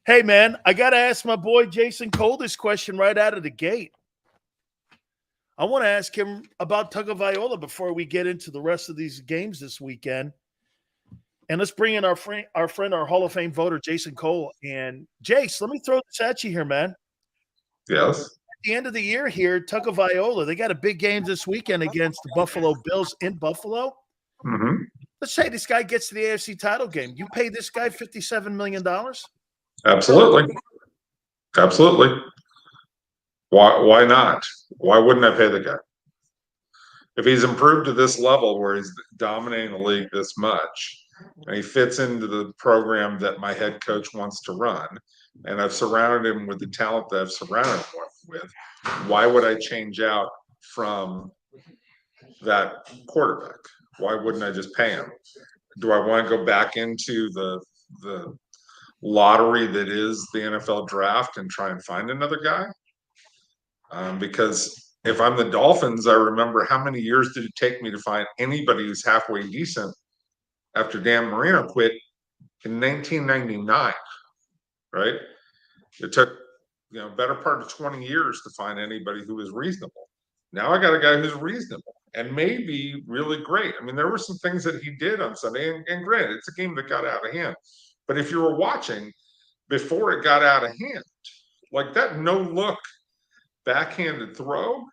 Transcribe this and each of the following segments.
Hey, man, I got to ask my boy Jason Cole this question right out of the gate. I want to ask him about Tagovailoa before we get into the rest of these games this weekend. And let's bring in our friend, our Hall of Fame voter, Jason Cole. And Jace, let me throw this at you here, man. Yes. At the end of the year here, Tagovailoa, they got a big game this weekend against the Buffalo Bills in Buffalo. Mm-hmm. Let's say this guy gets to the AFC title game. You pay this guy $57 million? Absolutely. Absolutely. Why not? Why wouldn't I pay the guy? If he's improved to this level where he's dominating the league this much, and he fits into the program that my head coach wants to run, and I've surrounded him with the talent that I've surrounded him with, why would I change out from that quarterback? Why wouldn't I just pay him? Do I want to go back into the lottery that is the NFL draft and try and find another guy? Because if I'm the Dolphins, I remember how many years did it take me to find anybody who's halfway decent after Dan Marino quit in 1999, right? It took, better part of 20 years to find anybody who was reasonable. Now I got a guy who's reasonable and maybe really great. I mean, there were some things that he did on Sunday, and granted, it's a game that got out of hand. But if you were watching before it got out of hand, like that no-look backhanded throw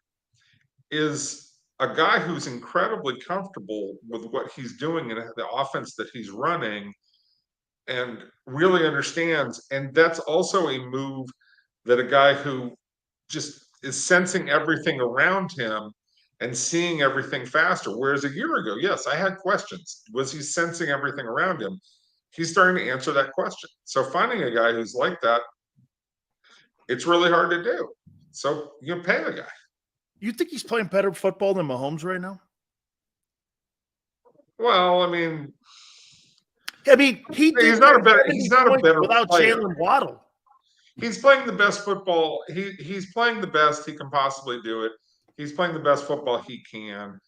is a guy who's incredibly comfortable with what he's doing and the offense that he's running and really understands. And that's also a move that a guy who just is sensing everything around him and seeing everything faster. Whereas a year ago, yes, I had questions. Was he sensing everything around him? He's starting to answer that question. So finding a guy who's like that, it's really hard to do. So you pay the guy. You think he's playing better football than Mahomes right now? Well, I mean, he's not a better without player. Jalen Waddle. He's playing the best football. He's playing the best he can possibly do it. He's playing the best football he can.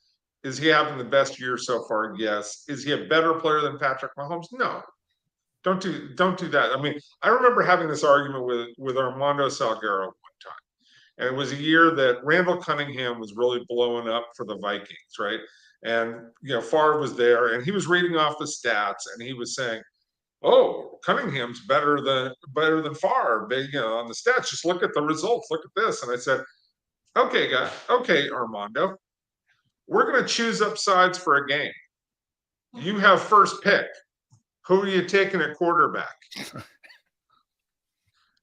Is he having the best year so far? Yes. Is he a better player than Patrick Mahomes? No. Don't do that. I mean, I remember having this argument with Armando Salguero one time. And it was a year that Randall Cunningham was really blowing up for the Vikings, right? And Favre was there, and he was reading off the stats, and he was saying, "Oh, Cunningham's better than Favre, on the stats. Just look at the results. Look at this." And I said, "Okay, Armando, we're going to choose up sides for a game. You have first pick. Who are you taking at quarterback?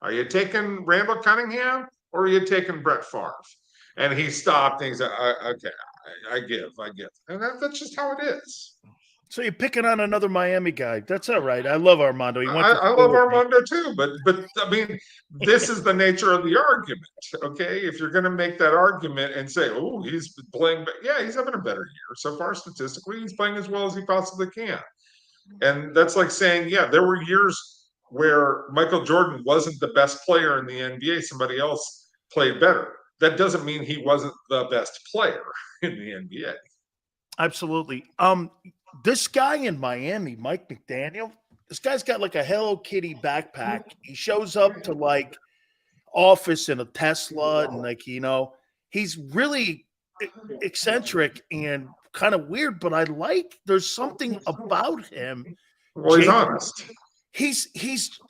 Are you taking Randall Cunningham or are you taking Brett Favre?" And he stopped and he said, "Okay, I give." And that's just how it is. So you're picking on another Miami guy. That's all right. I love Armando. I love Armando too, but I mean, this is the nature of the argument. Okay, if you're going to make that argument and say, "Oh, he's playing," yeah, he's having a better year so far statistically. He's playing as well as he possibly can, and that's like saying, yeah, there were years where Michael Jordan wasn't the best player in the NBA. Somebody else played better. That doesn't mean he wasn't the best player in the NBA. Absolutely. This guy in Miami, Mike McDaniel, this guy's got like a Hello Kitty backpack. He shows up to like office in a Tesla and he's really eccentric and kind of weird, but there's something about him. Well, he's honest. He's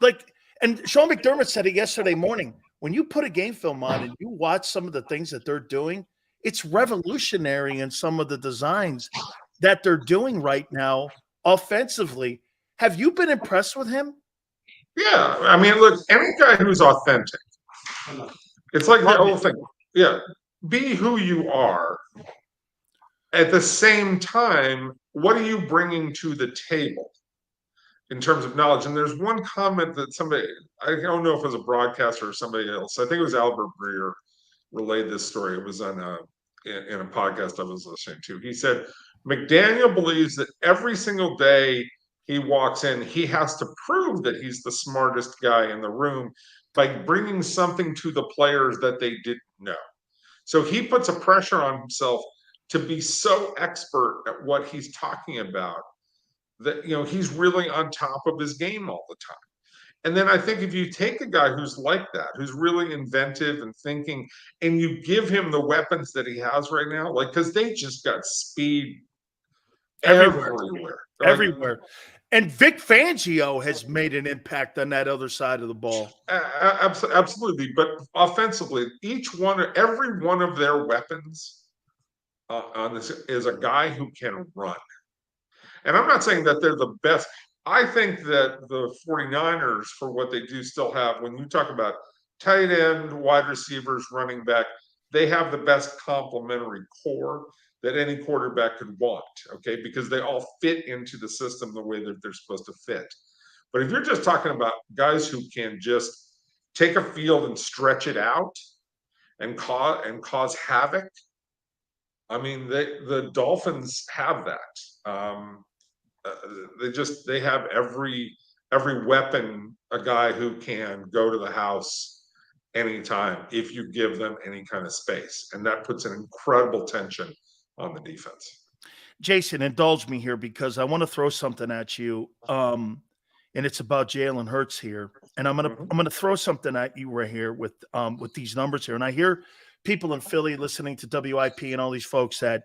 like, and Sean McDermott said it yesterday morning, when you put a game film on and you watch some of the things that they're doing, it's revolutionary in some of the designs that they're doing right now offensively. Have you been impressed with him? Yeah. I mean, look, any guy who's authentic, it's like the whole thing. Yeah. Be who you are. At the same time, what are you bringing to the table in terms of knowledge? And there's one comment that somebody, I don't know if it was a broadcaster or somebody else, I think it was Albert Breer, relayed this story. It was on in a podcast I was listening to. He said, McDaniel believes that every single day he walks in, he has to prove that he's the smartest guy in the room by bringing something to the players that they didn't know. So he puts a pressure on himself to be so expert at what he's talking about that, he's really on top of his game all the time. And then I think if you take a guy who's like that, who's really inventive and thinking, and you give him the weapons that he has right now, like, because they just got speed everywhere, everywhere. Like, everywhere. And Vic Fangio has made an impact on that other side of the ball. absolutely. But offensively, every one of their weapons on this is a guy who can run. And I'm not saying that they're the best. I think that the 49ers, for what they do, still have, when you talk about tight end, wide receivers, running back, they have the best complementary core that any quarterback could want, okay? Because they all fit into the system the way that they're supposed to fit. But if you're just talking about guys who can just take a field and stretch it out and cause havoc, I mean, the Dolphins have that. They have every weapon, a guy who can go to the house anytime if you give them any kind of space, and that puts an incredible tension on the defense. Jason, indulge me here because I want to throw something at you. And it's about Jalen Hurts here. And I'm gonna throw something at you right here with these numbers here. And I hear people in Philly listening to WIP and all these folks that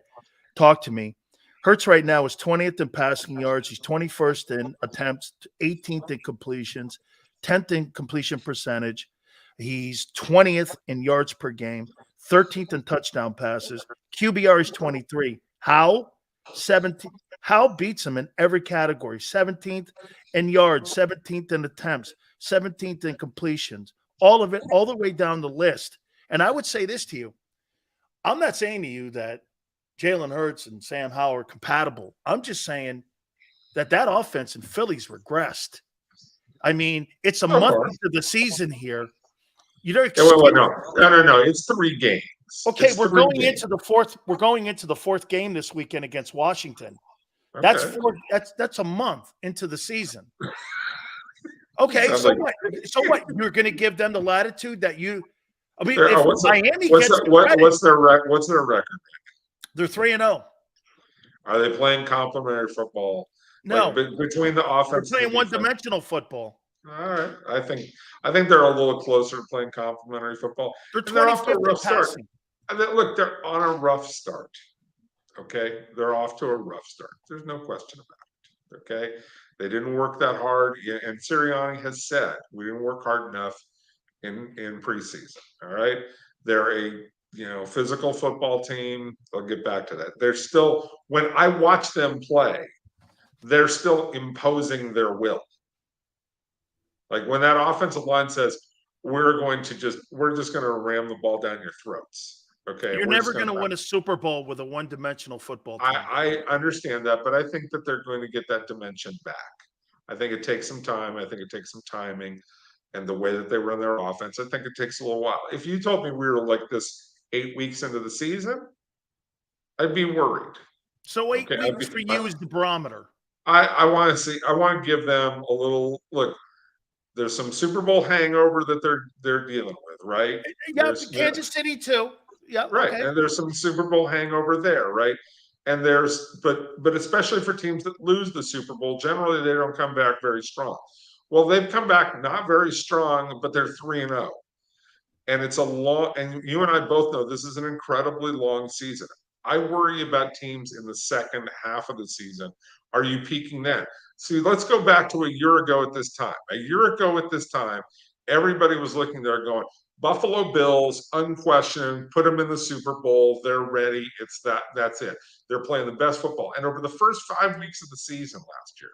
talk to me. Hurts right now is 20th in passing yards. He's 21st in attempts, 18th in completions, 10th in completion percentage. He's 20th in yards per game, 13th in touchdown passes. QBR is 23. How? 17. How beats him in every category. 17th in yards, 17th in attempts, 17th in completions. All of it, all the way down the list. And I would say this to you. I'm not saying to you that Jalen Hurts and Sam Howell are compatible. I'm just saying that offense in Philly's regressed. I mean, it's a month into the season here. You know, no. It's 3 games. Okay, we're going into the fourth game this weekend against Washington. Okay. That's a month into the season. Okay, so like, what? So what? You're going to give them the latitude that you? I mean, if Miami gets what's their record? They're 3-0. Are they playing complementary football? No, like, between the offense, they're playing one-dimensional football. All right, I think they're a little closer to playing complementary football. They're off to a rough start. Look, they're on a rough start. Okay, they're off to a rough start. There's no question about it. Okay, they didn't work that hard, and Sirianni has said we didn't work hard enough in preseason. All right, they're a physical football team. I'll get back to that. They're still, when I watch them play, they're still imposing their will. Like when that offensive line says, we're just going to ram the ball down your throats. Okay. You're never going to win a Super Bowl with a one-dimensional football team. I understand that, but I think that they're going to get that dimension back. I think it takes some time. I think it takes some timing, and the way that they run their offense, I think it takes a little while. If you told me we were like this 8 weeks into the season, I'd be worried. So 8 weeks for you is the barometer. I want to give them a little look. There's some Super Bowl hangover that they're dealing with, right? Yeah, Kansas City too. Yeah, right. Okay. And there's some Super Bowl hangover there, right? And there's but especially for teams that lose the Super Bowl, generally they don't come back very strong. Well, they've come back not very strong, but they're 3-0. And it's a long, and you and I both know this is an incredibly long season. I worry about teams in the second half of the season. Are you peaking then? See, let's go back to a year ago at this time. A year ago at this time, everybody was looking there going, Buffalo Bills, unquestioned, put them in the Super Bowl. They're ready. That's it. They're playing the best football. And over the first 5 weeks of the season last year,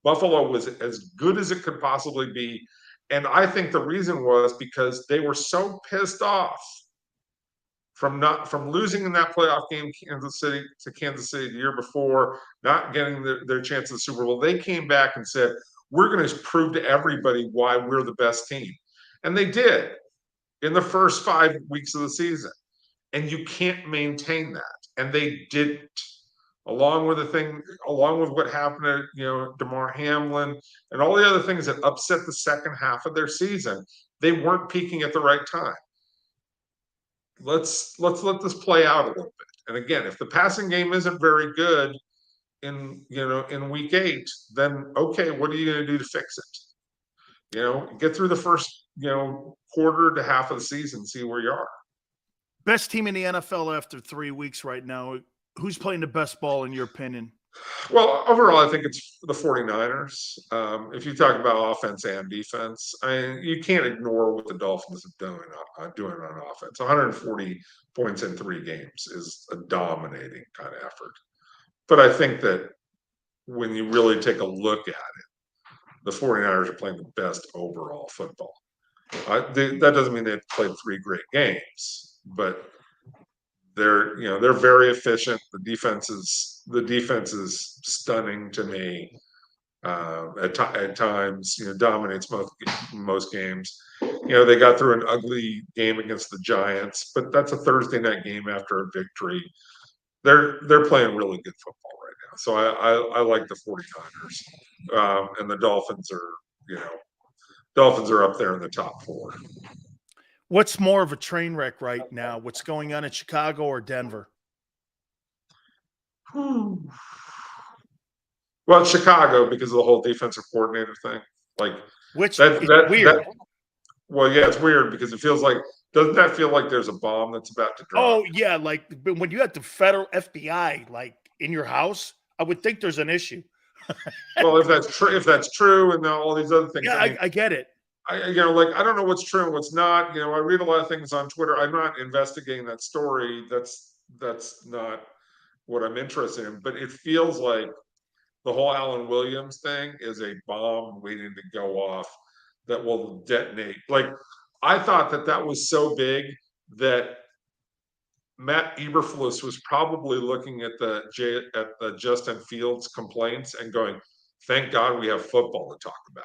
Buffalo was as good as it could possibly be. And I think the reason was because they were so pissed off from losing in that playoff game Kansas City the year before, not getting their chance at the Super Bowl. They came back and said, we're going to prove to everybody why we're the best team. And they did in the first 5 weeks of the season. And you can't maintain that. And they didn't. Along with what happened to Damar Hamlin and all the other things that upset the second half of their season, they weren't peaking at the right time. Let's let this play out a little bit. And again, if the passing game isn't very good in week 8, then okay, what are you going to do to fix it? Get through the first, quarter to half of the season, see where you are. Best team in the NFL after 3 weeks right now. Who's playing the best ball in your opinion? Well, overall, I think it's the 49ers. If you talk about offense and defense, you can't ignore what the Dolphins have doing on offense. 140 points in 3 games is a dominating kind of effort. But I think that when you really take a look at it, the 49ers are playing the best overall football. That doesn't mean they've played 3 great games, but they're very efficient. The defense is stunning to me. At times, dominates most games. They got through an ugly game against the Giants, but that's a Thursday night game after a victory. They're playing really good football right now. So I like the 49ers. And the Dolphins are up there in the top 4. What's more of a train wreck right now? What's going on in Chicago or Denver? Well, it's Chicago because of the whole defensive coordinator thing. Which that, is that, weird. Well, yeah, it's weird because it feels like, doesn't that feel like there's a bomb that's about to drop? Oh, yeah. When you had the federal FBI, in your house, I would think there's an issue. Well, if that's true, and all these other things. Yeah, I get it. I don't know what's true and what's not. I read a lot of things on Twitter. I'm not investigating that story. That's not what I'm interested in. But it feels like the whole Alan Williams thing is a bomb waiting to go off that will detonate. I thought that was so big that Matt Eberflus was probably looking at the Justin Fields complaints and going, "Thank God we have football to talk about."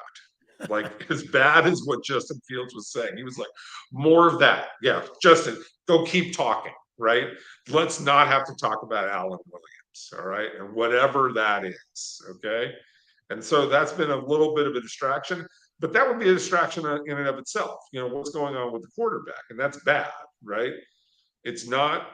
As bad as what Justin Fields was saying, he was like, "More of that, yeah, Justin, go keep talking, right? Let's not have to talk about Alan Williams, all right, and whatever that is, okay." And so that's been a little bit of a distraction, but that would be a distraction in and of itself. What's going on with the quarterback, and that's bad, right? It's not,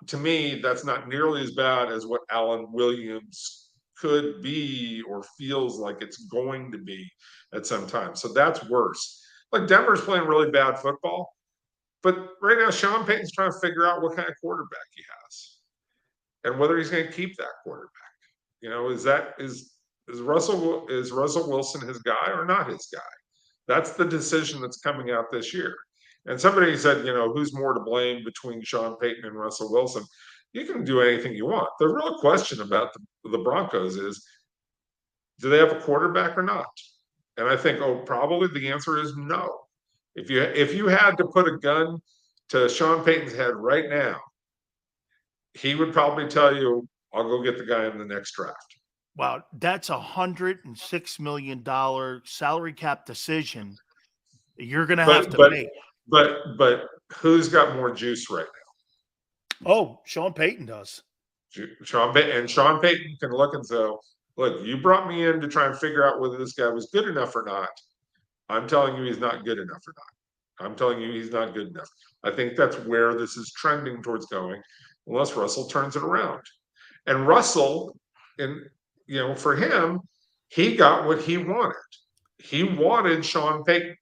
to me, that's not nearly as bad as what Alan Williams could be or feels like it's going to be at some time. So that's worse. Denver's playing really bad football, but right now Sean Payton's trying to figure out what kind of quarterback he has and whether he's going to keep that quarterback. Is Russell Wilson his guy or not his guy? That's the decision that's coming out this year. And somebody said, who's more to blame between Sean Payton and Russell Wilson? You can do anything you want. The real question about the Broncos is, do they have a quarterback or not? And I think, probably the answer is no. If you had to put a gun to Sean Payton's head right now, he would probably tell you, "I'll go get the guy in the next draft." Wow, that's $106 million salary cap decision you're going to have to make. But who's got more juice right now? Oh, Sean Payton does. Sean Payton can look and say, "Look, you brought me in to try and figure out whether this guy was good enough or not. I'm telling you he's not good enough or not. I'm telling you he's not good enough." I think that's where this is trending towards going, unless Russell turns it around. And Russell, for him, he got what he wanted. He wanted Sean Payton.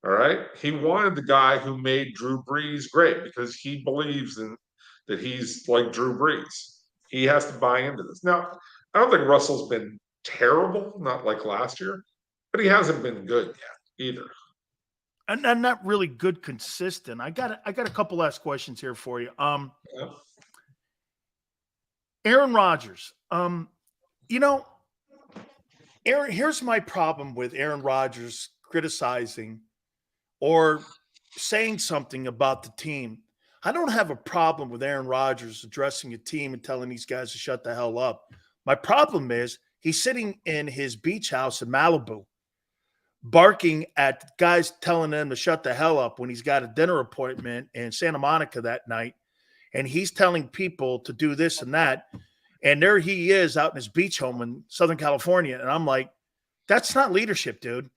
All right. He wanted the guy who made Drew Brees great because he believes that he's like Drew Brees. He has to buy into this. Now, I don't think Russell's been terrible, not like last year, but he hasn't been good yet either. And not really good consistent. I got a couple last questions here for you. Yeah. Aaron Rodgers. Here's my problem with Aaron Rodgers criticizing or saying something about the team. I don't have a problem with Aaron Rodgers addressing a team and telling these guys to shut the hell up. My problem is he's sitting in his beach house in Malibu, barking at guys telling them to shut the hell up when he's got a dinner appointment in Santa Monica that night. And he's telling people to do this and that. And there he is out in his beach home in Southern California. And I'm like, that's not leadership, dude.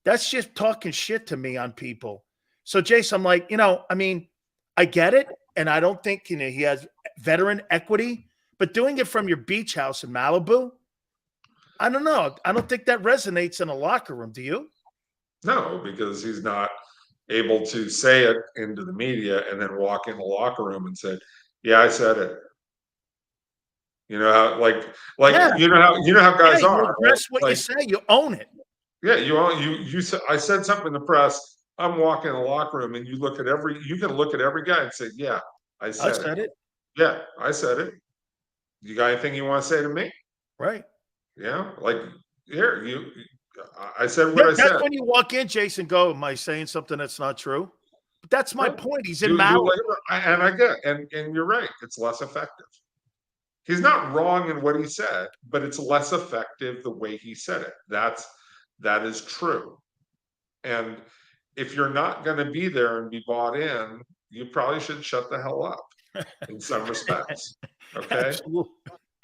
That's just talking shit to me on people. So, Jace, I'm like, I get it. And I don't think he has veteran equity. But doing it from your beach house in Malibu, I don't know. I don't think that resonates in a locker room. Do you? No, because he's not able to say it into the media and then walk in the locker room and say, "Yeah, I said it." You know how Yeah. you know how Yeah. guys You are, right? address what you Like, say. You own it. yeah, you said I said something in the press. I'm walking in the locker room, and you can look at every guy and say, "Yeah, I I said it. said it. Yeah, I said it. You got anything you want to say to me?" Right. Yeah, like here, I said what Yeah, I that's said. when you walk in, Jason. Go. Am I saying something that's not true? But that's my Right. point. He's in Do Maui. whatever, and I get, and you're right. It's less effective. He's not wrong in what he said, but it's less effective the way he said it. That is true. And if you're not going to be there and be bought in, you probably should shut the hell up in some respects. Okay. Absolutely.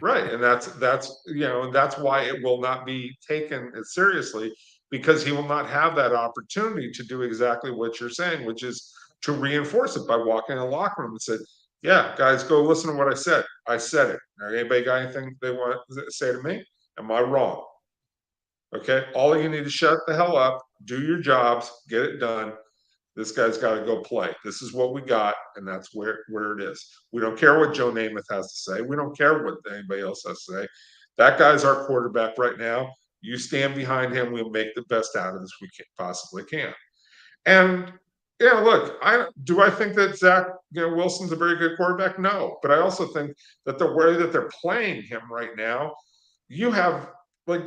Right. And and that's why it will not be taken as seriously, because he will not have that opportunity to do exactly what you're saying, which is to reinforce it by walking in the locker room and said, "Yeah, guys, go listen to what I said. I said it. Anybody got anything they want to say to me? Am I wrong? Okay. All you need to shut the hell up, do your jobs, get it done. This guy's got to go play. This is what we got, and that's where it is. We don't care what Joe Namath has to say. We don't care what anybody else has to say. That guy's our quarterback right now. You stand behind him. We'll make the best out of this we possibly can." And yeah, look, I think that Zach Wilson's a very good quarterback? No, but I also think that the way that they're playing him right now, you have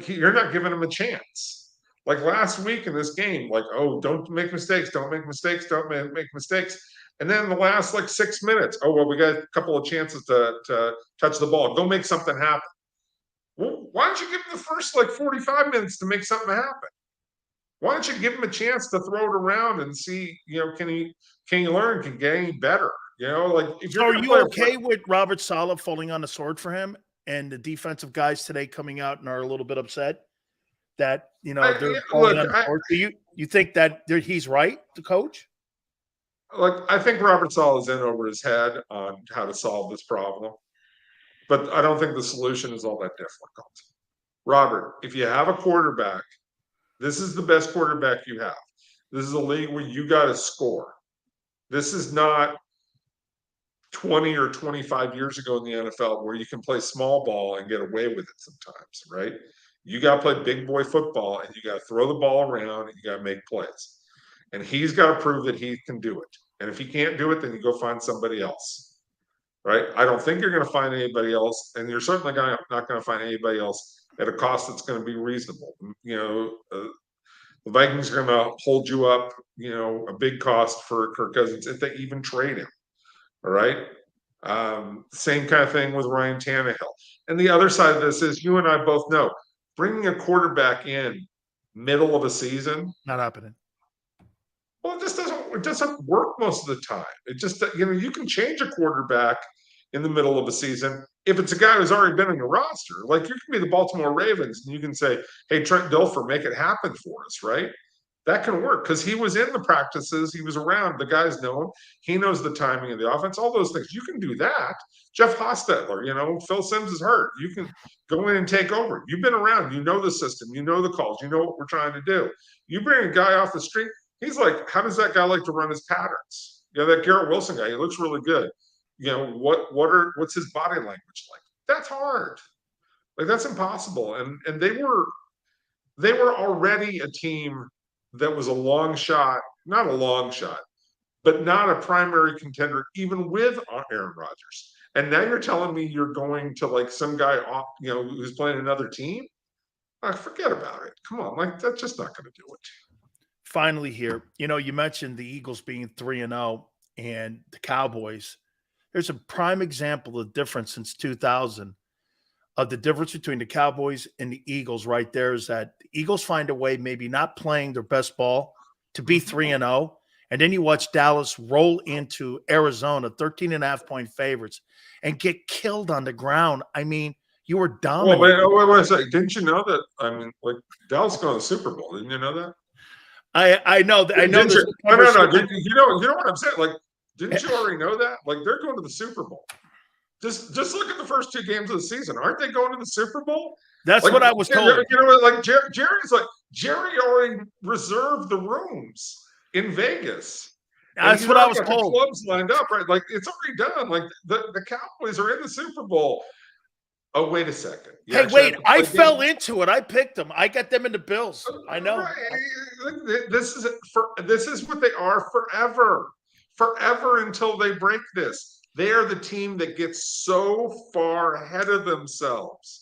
you're not giving him a chance. Like last week in this game, like, oh, don't make mistakes, don't make mistakes, don't make mistakes. And then the last 6 minutes, oh well, we got a couple of chances to touch the ball. Go make something happen. Well, why don't you give him the first 45 minutes to make something happen? Why don't you give him a chance to throw it around and see, can he learn, can get any better? If So you're are going to you play okay with Robert Saleh falling on the sword for him and the defensive guys today coming out and are a little bit upset that they're falling look, on the sword? So you think that he's right, the coach? I think Robert Saleh is in over his head on how to solve this problem, but I don't think the solution is all that difficult. Robert, if you have a quarterback, this is the best quarterback you have. This is a league where you got to score. This is not 20 or 25 years ago in the NFL where you can play small ball and get away with it sometimes, right? You got to play big boy football, and you got to throw the ball around, and you got to make plays. And he's got to prove that he can do it. And if he can't do it, then you go find somebody else, right? I don't think you're going to find anybody else, and you're certainly not going to find anybody else at a cost that's going to be reasonable. The Vikings are going to hold you up, a big cost for Kirk Cousins if they even trade him. All right. Same kind of thing with Ryan Tannehill. And the other side of this is, you and I both know, bringing a quarterback in middle of a season, Not happening. well, it doesn't work most of the time. It just, you can change a quarterback in the middle of a season if it's a guy who's already been on your roster. Like, you can be the Baltimore Ravens and you can say, "Hey, Trent Dilfer, make it happen for us," right? That can work because he was in the practices. He was around. The guys know him. He knows the timing of the offense, all those things. You can do that. Jeff Hostetler, Phil Simms is hurt. You can go in and take over. You've been around. You know the system. You know the calls. You know what we're trying to do. You bring a guy off the street. He's like, how does that guy like to run his patterns? That Garrett Wilson guy, he looks really good. What's his body language like? That's hard. That's impossible. And they were already a team that was a long shot, not a long shot, but not a primary contender, even with Aaron Rodgers. And now you're telling me you're going to some guy off, who's playing another team? Forget about it. Come on, that's just not going to do it. Finally here, you mentioned the Eagles being 3-0 and the Cowboys. There's a prime example of the difference since 2000 of the difference between the Cowboys and the Eagles right there is that the Eagles find a way, maybe not playing their best ball, to be 3-0. And then you watch Dallas roll into Arizona, 13.5-point favorites, and get killed on the ground. I mean, you were dominant. Well, wait a second. Didn't you know that? I mean, Dallas going to the Super Bowl. Didn't you know that? I know. I know. No. You know what I'm saying? Didn't you already know that? They're going to the Super Bowl. Just look at the first two games of the season. Aren't they going to the Super Bowl? That's Like, what I was told. you know what? Like Jerry's like Jerry already reserved the rooms in Vegas. And That's he's what I already was got the told. clubs lined up, right? Like it's already done. Like the Cowboys are in the Super Bowl. Oh, wait a second. You Hey, actually wait, have to I play fell games. into it. I picked them. I got them in the Bills. I know. Right. This is what they are forever. Forever until they break this. They are the team that gets so far ahead of themselves.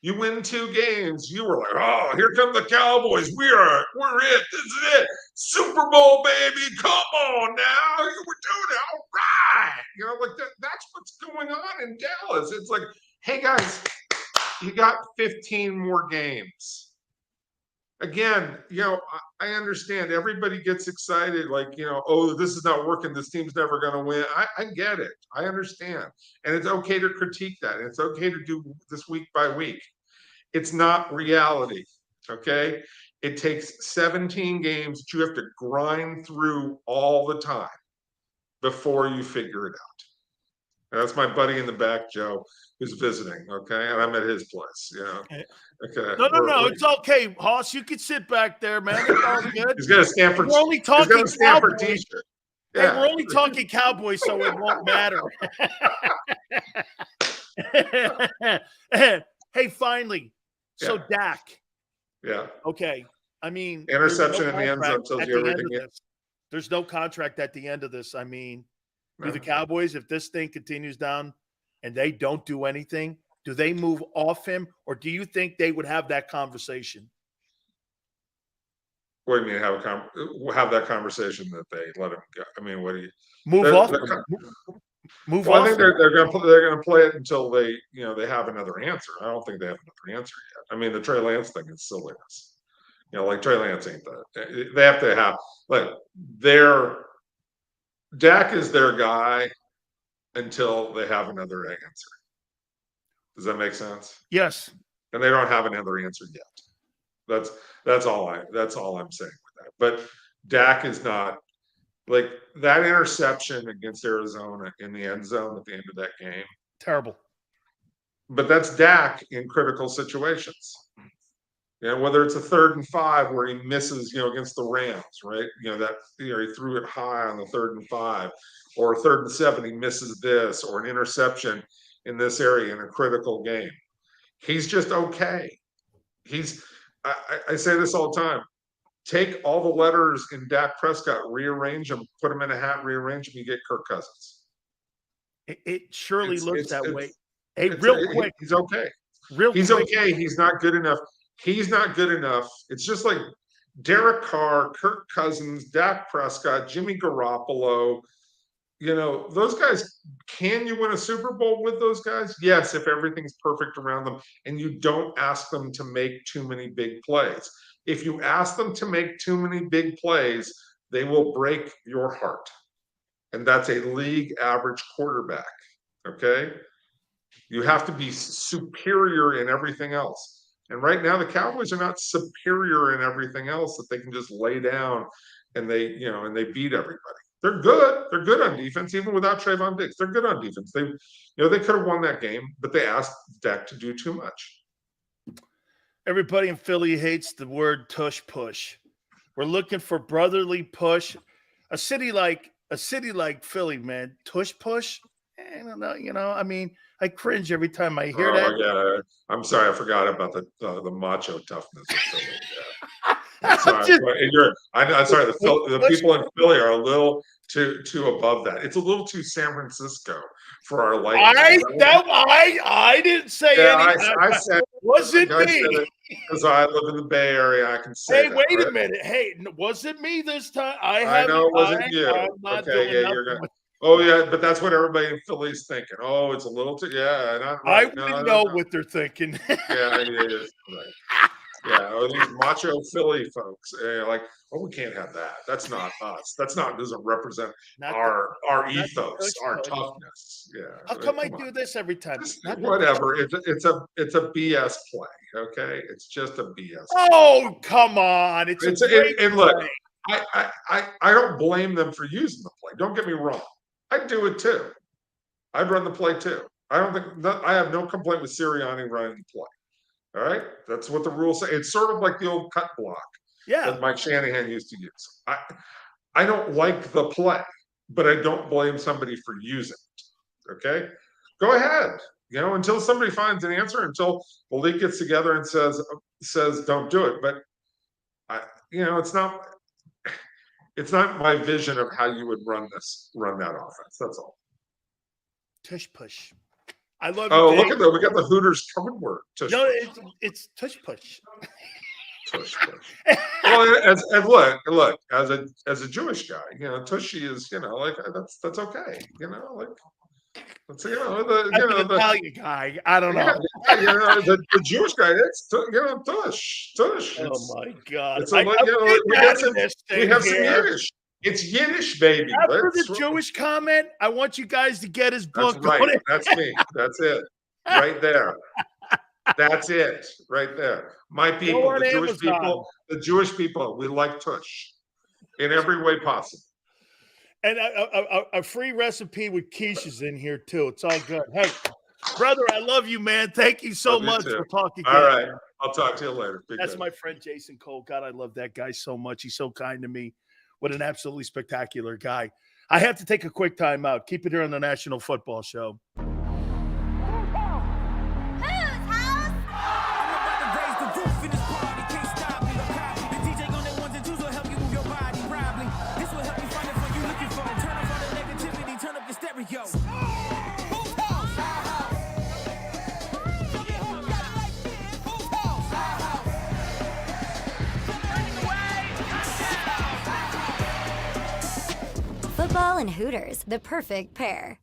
You win 2 games, you were like, oh, here come the Cowboys. We're it. This is it. Super Bowl, baby. Come on now. You were doing it. All right. You know, like that's what's going on in Dallas. It's like, hey guys, you got 15 more games. Again, you know, I understand everybody gets excited, like, you know, oh, this is not working. This team's never going to win. I get it. I understand. And it's okay to critique that. It's okay to do this week by week. It's not reality. Okay. It takes 17 games that you have to grind through all the time before you figure it out. And that's my buddy in the back, Joe, who's visiting. Okay. And I'm at his place, you know. Okay. No. It's okay, Hoss. You can sit back there, man. It's all good. He's got a Stanford. We're only He's got talking a Stanford Cowboys. T-shirt. Hey, Yeah. we're only talking Cowboys, so it won't matter. Hey, finally. So Yeah. Dak. Yeah. Okay. I mean, Interception in the end zone tells you everything. There's no contract at the end of this. I mean, do No. the Cowboys, if this thing continues down and they don't do anything, do they move off him, or do you think they would have that conversation? What do you mean have that conversation that they let him go? I mean, what do you Move off him? Move well, off I think they're going to play it until they have another answer. I don't think they have another answer yet. I mean, the Trey Lance thing is silliness. You know, like Trey Lance ain't that. They have to have like Dak is their guy until they have another answer. Does that make sense? Yes. And they don't have another answer yet. That's all I'm saying with that. But Dak is not like that interception against Arizona in the end zone at the end of that game. Terrible. But that's Dak in critical situations. You know, whether it's a 3rd and 5 where he misses, you know, against the Rams, right? You know, he threw it high on the 3rd and 5, or 3rd and 7, he misses this, or an interception in this area in a critical game. He's just okay. I say this all the time. Take all the letters in Dak Prescott, rearrange them, put them in a hat, rearrange them, you get Kirk Cousins. It surely looks that way. Hey, real quick. He's okay. He's okay. He's not good enough. He's not good enough. It's just like Derek Carr, Kirk Cousins, Dak Prescott, Jimmy Garoppolo. You know, those guys, can you win a Super Bowl with those guys? Yes, if everything's perfect around them and you don't ask them to make too many big plays. If you ask them to make too many big plays, they will break your heart. And that's a league average quarterback. Okay? You have to be superior in everything else. And right now, the Cowboys are not superior in everything else that they can just lay down and they beat everybody. They're good. They're good on defense, even without Trayvon Diggs. They're good on defense. They could have won that game, but they asked Dak to do too much. Everybody in Philly hates the word tush push. We're looking for brotherly push. A city like Philly, man, tush push. I don't know. You know, I mean, I cringe every time I hear that. Yeah, I'm sorry, I forgot about the macho toughness of Philly. Yeah. I'm sorry. I'm sorry. The people in Philly are a little too above that. It's a little too San Francisco for our liking. I didn't say anything. I said wasn't me because I live in the Bay Area. I can say. Hey, wait a minute. Hey, wasn't me this time. I know it wasn't you. I'm not okay, doing yeah, you're gonna. Oh yeah, but that's what everybody in Philly is thinking. Oh, it's a little too. Yeah, not right. I wouldn't know what they're thinking. Yeah, it is. Right. Yeah, these macho Philly folks, like, oh, we can't have that. That's not us. Doesn't represent our ethos, our toughness. Yeah. How come I do this every time? Whatever. It's a BS play. Okay, it's just a BS. Oh, come on! It's a great and look, I don't blame them for using the play. Don't get me wrong. I'd do it too. I'd run the play too. I have no complaint with Sirianni running the play. All right, that's what the rules say. It's sort of like the old cut block that Mike Shanahan used to use. I don't like the play, but I don't blame somebody for using it. Okay, go ahead. You know, until somebody finds an answer, until the league gets together and says don't do it. But it's not my vision of how you would run that offense. That's all. Tush push. I love. Oh, look at that! We got the Hooters code word. Tush no, push. it's tush push. Tush push. Well, look, as a Jewish guy, tushy is, like that's okay, like. Let's see, the Italian guy. I don't know. The Jewish guy. It's tush. Oh my God! It's we have some Yiddish. It's Yiddish, baby. After the Jewish comment, I want you guys to get his book. That's right. That's me. That's it. Right there. That's it. Right there. My people, the Jewish people, we like tush in every way possible. And a free recipe with quiches in here too. It's all good. Hey, brother, I love you, man. Thank you so much for talking. All right, I'll talk to you later. That's my friend Jason Cole. God, I love that guy so much. He's so kind to me. What an absolutely spectacular guy. I have to take a quick time out. Keep it here on the National Football Show. Football and Hooters, the perfect pair.